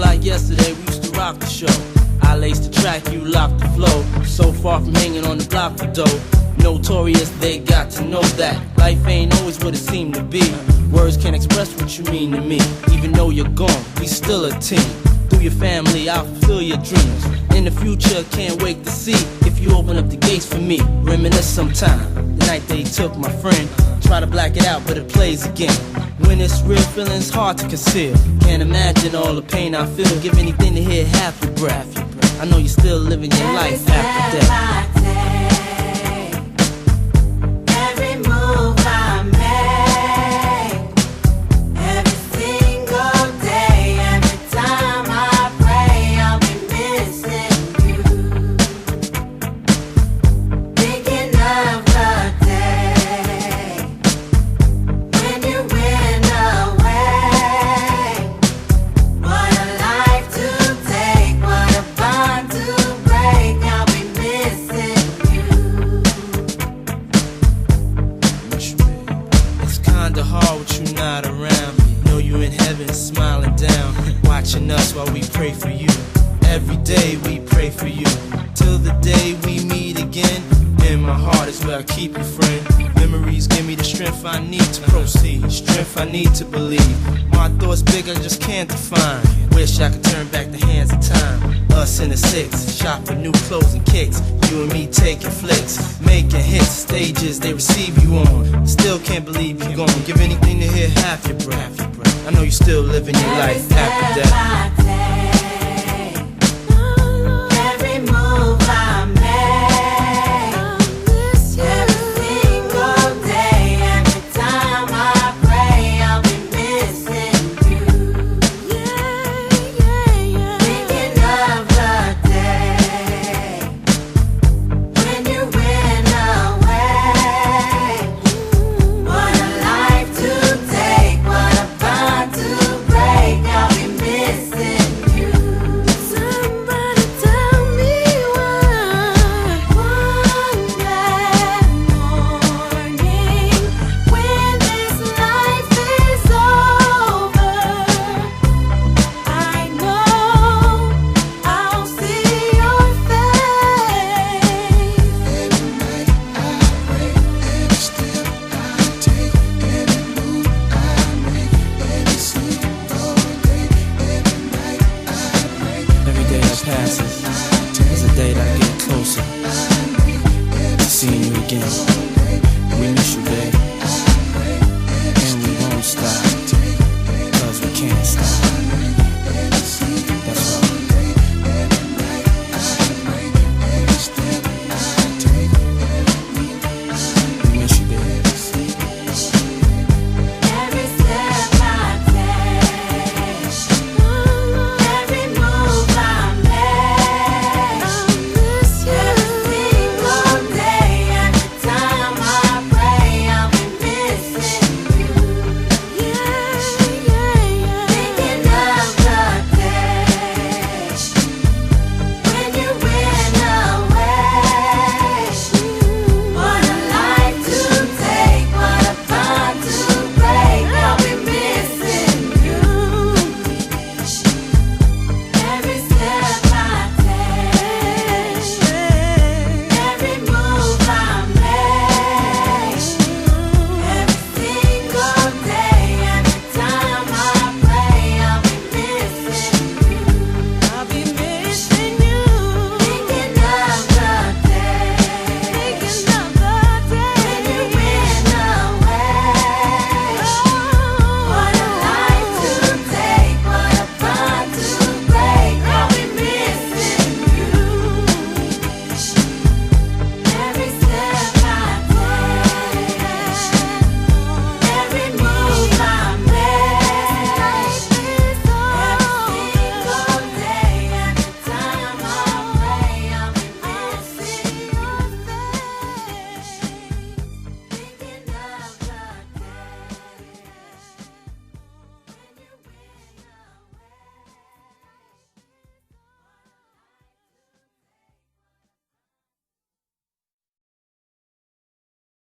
like yesterday, we used to rock the show. I laced the track, you locked the flow. So far from hanging on the block for dough. Notorious, they got to know that life ain't always what it seemed to be. Words can't express what you mean to me. Even though you're gone, we still a team. Through your family, I'll fulfill your dreams. In the future, can't wait to see if you open up the gates for me. Reminisce sometime, the night they took my friend. Try to black it out, but it plays again. When it's real, feeling's hard to conceal. Can't imagine all the pain I feel. Give anything to hear half your breath. I know you're still living your life after death. Hard with you not around me. Know you in heaven smiling down, watching us while we pray for you. Every day we pray for you, till the day we meet again. In my heart is where I keep you, friend. Memories give me the strength I need to proceed, strength I need to believe. My thoughts big, I just can't define. Wish I could turn back the hands of time. Us in the six, shop for new clothes and kicks. You and me taking flicks, making hits, stages they receive you on. Still can't believe you're gone. Give anything to hear half your breath. I know you're still living your life after death.